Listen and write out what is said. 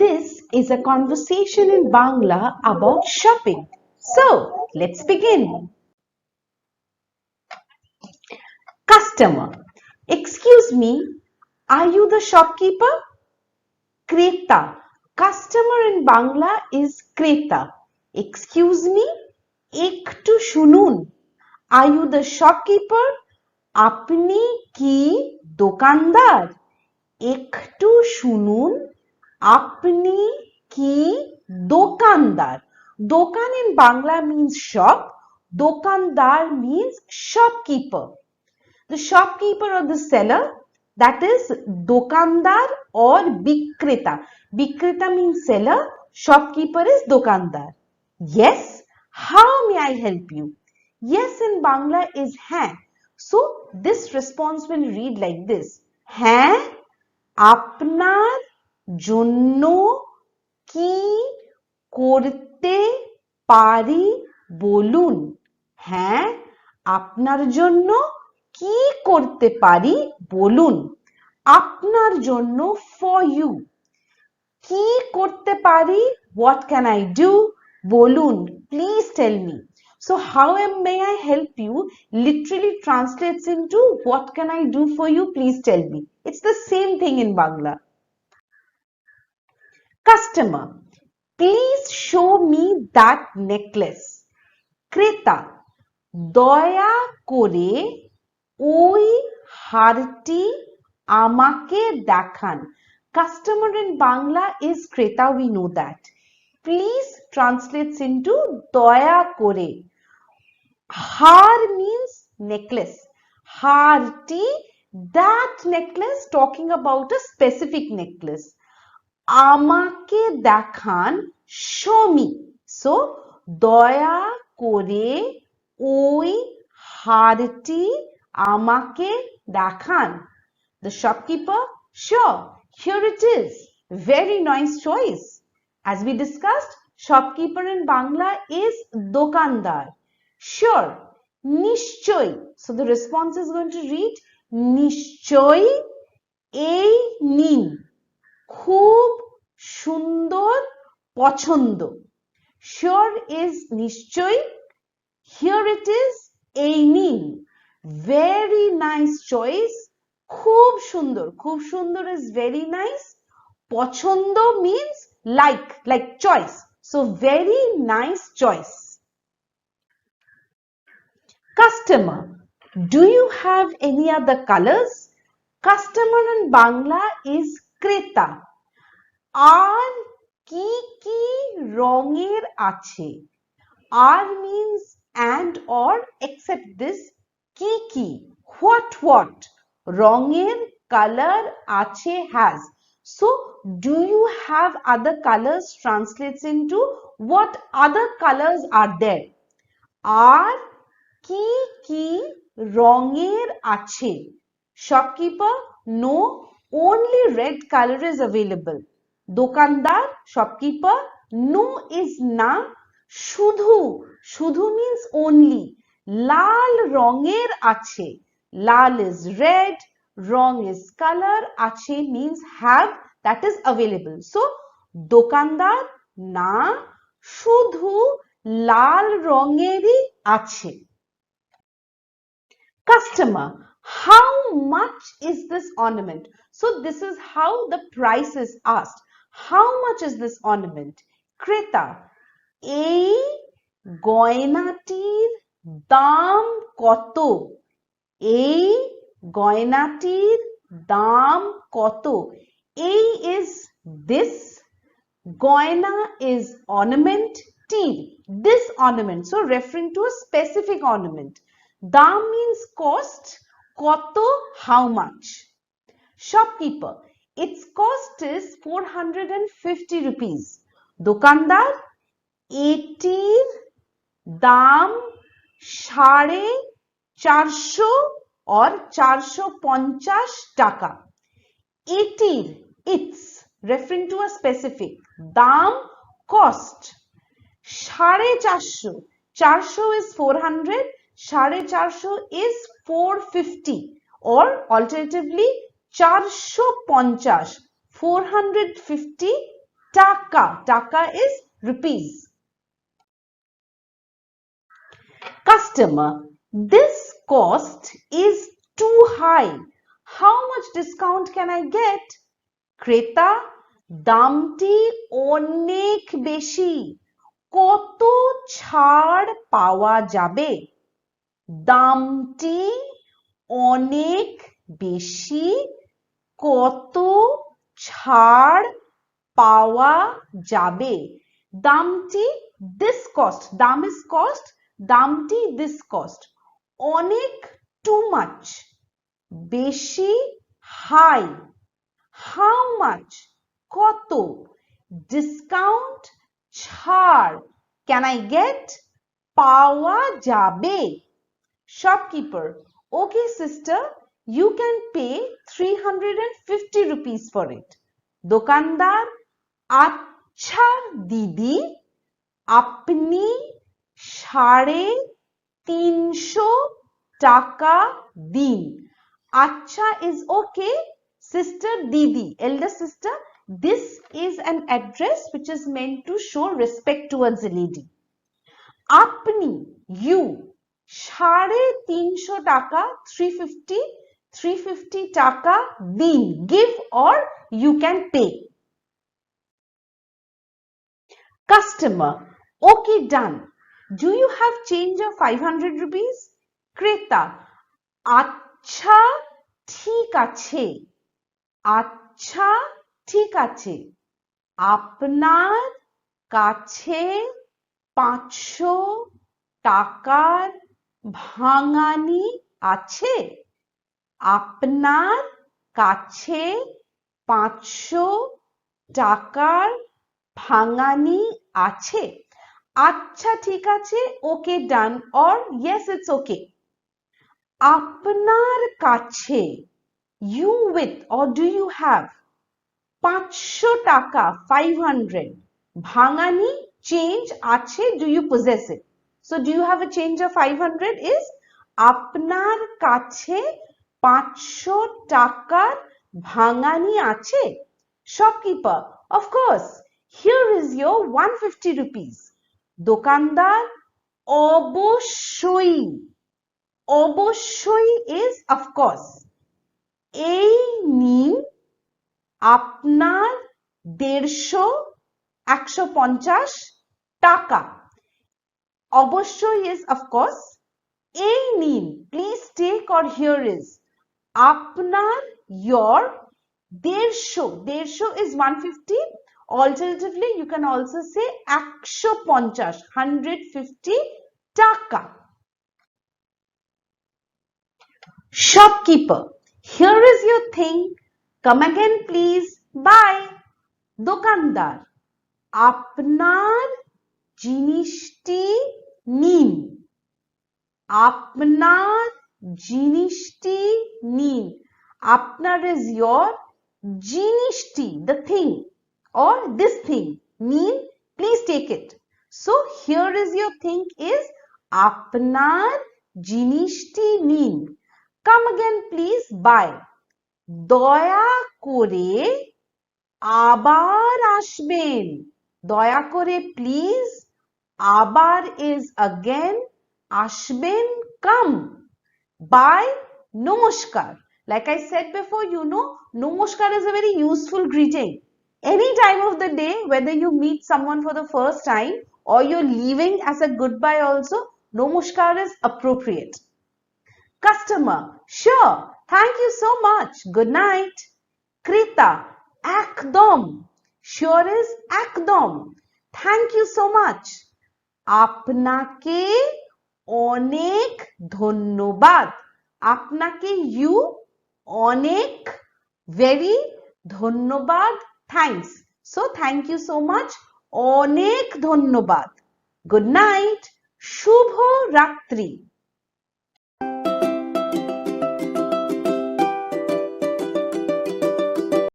This is a conversation in Bangla about shopping. So, let's begin. Customer. Excuse me, are you the shopkeeper? Kreta. Customer in Bangla is Kreta. Excuse me, ektu shunun. Are you the shopkeeper? Apni ki dokandar? Ektu shunun. Apni ki dokandar. Dokan in Bangla means shop. Dokandar means shopkeeper. The shopkeeper or the seller, that is dokandar or bikreta. Bikreta means seller. Shopkeeper is dokandar. Yes, how may I help you? Yes in Bangla is hai. So this response will read like this. Hai, apnar jonno ki korte pari bolun. Hai, apnar jonno কি করতে পারি বলুন আপনার জন্য for you কি করতে পারি what can I do বলুন please tell me so how may I help you literally translates into what can I do for you please tell me it's the same thing in Bangla customer please show me that necklace ক্রেতা দয়া করে ওই হারটি আমাকে দেখান customer in Bangla is Kreta we know that please translates into দয়া করে har means necklace harti that necklace talking about a specific necklace আমাকে দেখান show me so দয়া করে ওই হারটি আমাকে দেখান the shopkeeper sure here it is very nice choice as we discussed shopkeeper in Bangla is dokandar sure nishchoy so the response is going to read nishchoy ei nin khub sundor pochondo sure is nishchoy here it is ei nin very nice choice khub sundor is very nice pochondo means like choice so very nice choice customer do you have any other colors customer in Bangla is kreta ar ki ki ronger ache ar means and or except this ki ki what ronger color ache has so do you have other colors translates into what other colors are there ar ki ki ronger ache shopkeeper no only red color is available dokandar shopkeeper no is na shudhu means only লাল রঙের আছে লাল is red wrong is color আছে means have that is available so দোকানদার না শুধু লাল রঙেরই আছে customer how much is this ornament so this is how the price is asked how much is this ornament ক্রেতা এই গয়নাটির দাম কত এই গয়নাটির দাম কত এই is this গয়না is ornament টির this ornament so referring to a specific ornament দাম means cost কত how much shopkeeper its cost is 450 rupees দোকানদার এটির দাম 450 or 450 টাকা এটির its referring to a specific দাম cost 450 400 is 400 450 is 450 or alternatively 450 450 Taka. Taka is rupees. Customer, this cost is too high. How much discount can I get? ক্রেতা, দামটি অনেক বেশি, কত ছাড় পাওয়া যাবে? দামটি অনেক বেশি, কত ছাড় পাওয়া যাবে? দামটি this cost, দাম is cost, দামটি this cost, অনেক too much, বেশি high, how much কত, discount ছাড় can I get পাওয়া যাবে? Shopkeeper, okay sister, you can pay 350 rupees for it. দোকানদার, আচ্ছা দিদি, আপনি 350 টাকা দিন. Acha is okay. Sister Didi, elder sister, this is an address which is meant to show respect towards a lady. Apni, you, 350 টাকা, 350 টাকা দিন, give or you can pay. Customer, okay, done. Do you have change of 500 rupees? Kreta, আচ্ছা ঠিক আছে, আচ্ছা ঠিক আছে, আপনার কাছে 500 টাকার ভাঙানি আছে? আপনার কাছে 500 টাকার ভাঙানি আছে? আচ্ছা ঠিক আছে, okay, done, or yes, it's okay. আপনার কাছে, you with or do you have 500 টাকা, 500, ভাঙানি change আছে, do you possess it? So do you have a change of 500 is আপনার কাছে 500 টাকার ভাঙানি আছে? Shopkeeper, of course, here is your 150 rupees. দোকানদার, অবশ্যই, অবশ্যই is of course. এই নিন আপনার 150 টাকা. অবশ্যই is of course. এই নিন, please take or here is আপনার, your 150 is 150. Alternatively, you can also say 150, 150 টাকা. Shopkeeper, here is your thing. Come again, please. Bye. দোকানদার, আপনার জিনিসটি নিন, আপনার জিনিসটি নিন. আপনার is your জিনিসটি, the thing or this thing. নিন, please take it. So here is your thing is আপনার জিনিসটি নিন. Come again, please. Bye. দয়া করে আবার আসবেন. দয়া করে please. আবার is again. আসবেন, come. Bye. Namaskar. Like I said before, you know, Namaskar is a very useful greeting. Any time of the day, whether you meet someone for the first time or you're leaving as a goodbye also, Namaskar is appropriate. Customer, sure, thank you so much. Good night. Kreta, ekdom. Sure is ekdom. Thank you so much. আপনাকে অনেক ধন্যবাদ. আপনাকে you, অনেক, very, ধন্যবাদ, thanks. So thank you so much. অনেক ধন্যবাদ. Good night. শুভ রাত্রি.